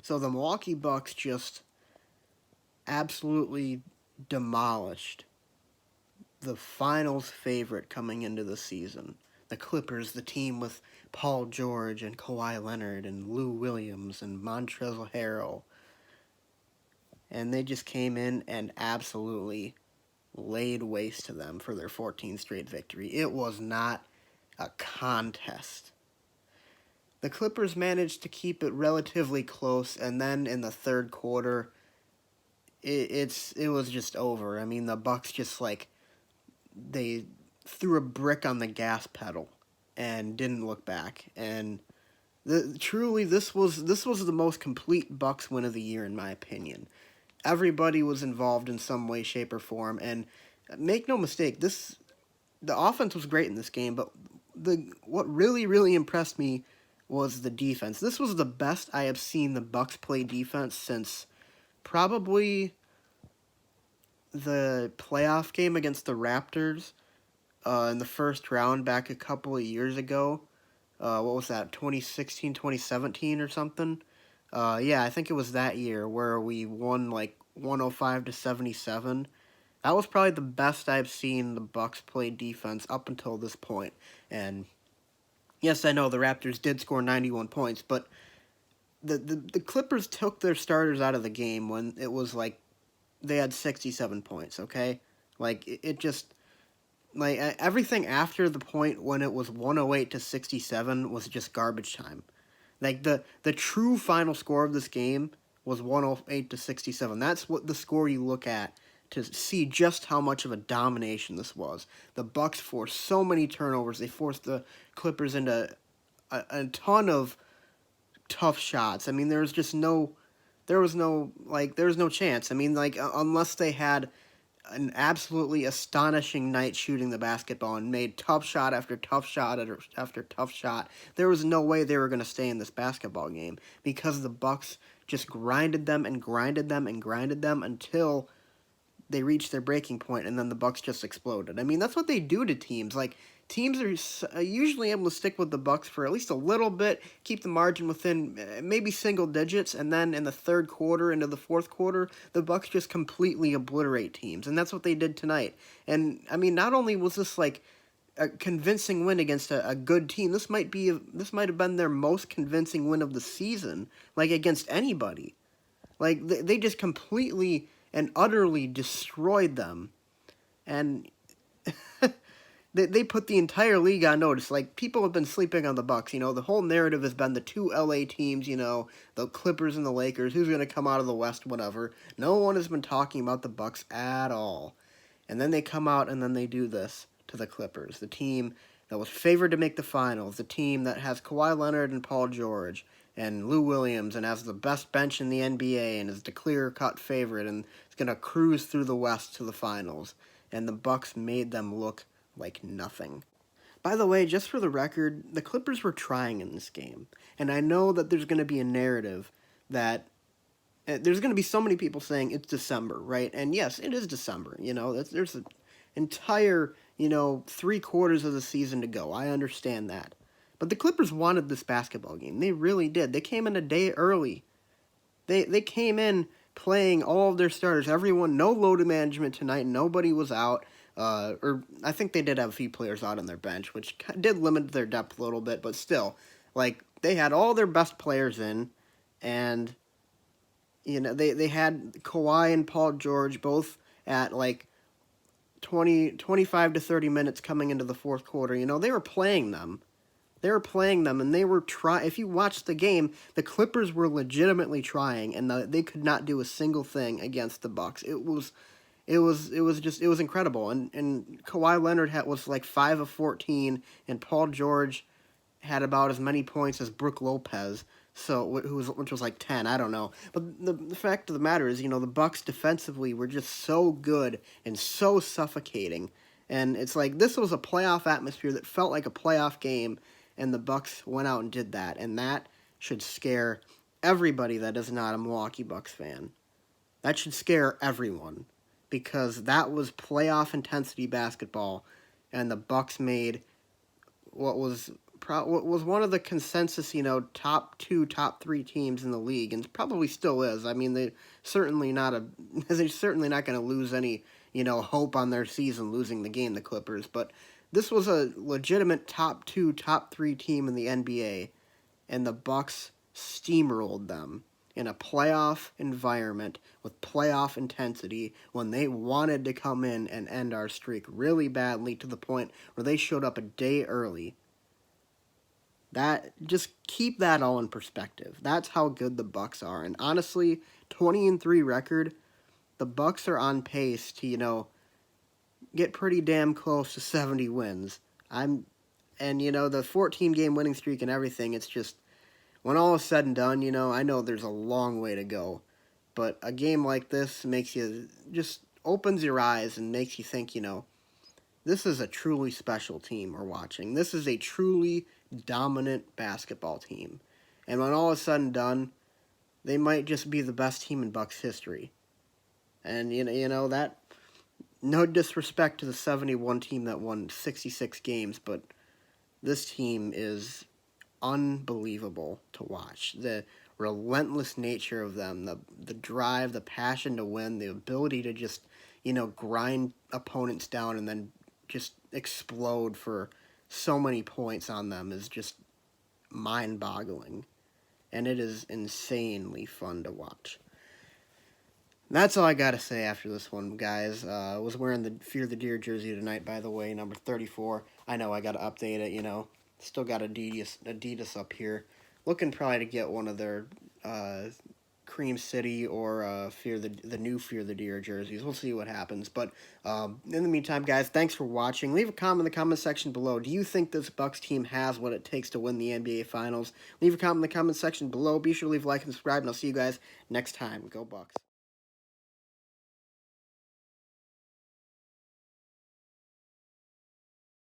So the Milwaukee Bucks just absolutely demolished the finals favorite coming into the season. The Clippers, the team with Paul George and Kawhi Leonard and Lou Williams and Montrezl Harrell. And they just came in and absolutely laid waste to them for their 14th straight victory. It was not a contest. The Clippers managed to keep it relatively close, and then in the third quarter, it was just over. I mean, the Bucks just they threw a brick on the gas pedal and didn't look back. And truly, this was the most complete Bucks win of the year in my opinion. Everybody was involved in some way, shape, or form, and make no mistake, the offense was great in this game, but what really impressed me was the defense. This was the best I have seen the Bucks play defense since probably the playoff game against the Raptors in the first round back a couple of years ago. What was that, 2016, 2017 or something? Yeah, I think it was that year where we won like 105-77. That was probably the best I've seen the Bucks play defense up until this point. And yes, I know the Raptors did score 91 points, but the Clippers took their starters out of the game when it was like they had 67 points, okay? Like it just like everything after the point when it was 108-67 was just garbage time. Like the true final score of this game was 108-67. That's what the score you look at to see just how much of a domination this was. The Bucks forced so many turnovers. They forced the Clippers into a ton of tough shots. I mean, there was no chance. I mean, like unless they had an absolutely astonishing night shooting the basketball and made tough shot after tough shot after tough shot, there was no way they were going to stay in this basketball game because the Bucks just grinded them and grinded them and grinded them until they reached their breaking point, and then the Bucks just exploded. I mean, that's what they do to teams. Like teams are usually able to stick with the Bucks for at least a little bit, keep the margin within maybe single digits, and then in the third quarter into the fourth quarter, the Bucks just completely obliterate teams, and that's what they did tonight. And I mean, not only was this like a convincing win against a good team, this might have been their most convincing win of the season, like against anybody. Like they just completely and utterly destroyed them, and they put the entire league on notice. Like people have been sleeping on the Bucks. You know, the whole narrative has been the two LA teams. You know, the Clippers and the Lakers. Who's going to come out of the West? Whatever. No one has been talking about the Bucks at all. And then they come out and then they do this to the Clippers, the team that was favored to make the finals, the team that has Kawhi Leonard and Paul George and Lou Williams and has the best bench in the NBA and is the clear-cut favorite and is going to cruise through the West to the finals. And the Bucks made them look like nothing. By the way, just for the record, the Clippers were trying in this game. And I know that there's going to be a narrative that there's going to be so many people saying it's December, right? And yes, it is December. You know, there's an entire, 3 quarters of the season to go. I understand that. But the Clippers wanted this basketball game. They really did. They came in a day early. They came in playing all of their starters. Everyone, no load management tonight. Nobody was out. Or I think they did have a few players out on their bench, which did limit their depth a little bit. But still, like, they had all their best players in. And they had Kawhi and Paul George both at like 25 to 30 minutes coming into the fourth quarter. They were playing them. And they were trying. If you watched the game, the Clippers were legitimately trying, and they could not do a single thing against the Bucks. It was incredible. And Kawhi Leonard was like 5 of 14, and Paul George had about as many points as Brook Lopez. So which was like 10, I don't know. But the fact of the matter is, the Bucks defensively were just so good and so suffocating. And it's like this was a playoff atmosphere that felt like a playoff game, and the Bucks went out and did that. And that should scare everybody that is not a Milwaukee Bucks fan. That should scare everyone because that was playoff intensity basketball, and the Bucks made what was was one of the consensus, top two, top three teams in the league, and probably still is. I mean, certainly not a, they're certainly not going to lose any, hope on their season losing the game, the Clippers. But this was a legitimate top two, top three team in the NBA, and the Bucks steamrolled them in a playoff environment with playoff intensity when they wanted to come in and end our streak really badly to the point where they showed up a day early. That, just keep that all in perspective. That's how good the Bucks are. And honestly, 20-3 record, the Bucks are on pace to, get pretty damn close to 70 wins. The 14-game winning streak and everything, it's just, when all is said and done, I know there's a long way to go. But a game like this makes you, just opens your eyes and makes you think, this is a truly special team we're watching. This is a truly dominant basketball team. And when all is said and done, they might just be the best team in Bucks history. And, that, no disrespect to the 71 team that won 66 games, but this team is unbelievable to watch. The relentless nature of them, the drive, the passion to win, the ability to just, grind opponents down and then just explode for so many points on them is just mind-boggling. And it is insanely fun to watch. That's all I got to say after this one, guys. I was wearing the Fear the Deer jersey tonight, by the way, number 34. I know I got to update it, Still got Adidas up here. Looking probably to get one of their Cream City or the new Fear the Deer jerseys. We'll see what happens. But in the meantime, guys, thanks for watching. Leave a comment in the comment section below. Do you think this Bucks team has what it takes to win the NBA Finals? Leave a comment in the comment section below. Be sure to leave a like and subscribe, and I'll see you guys next time. Go Bucks.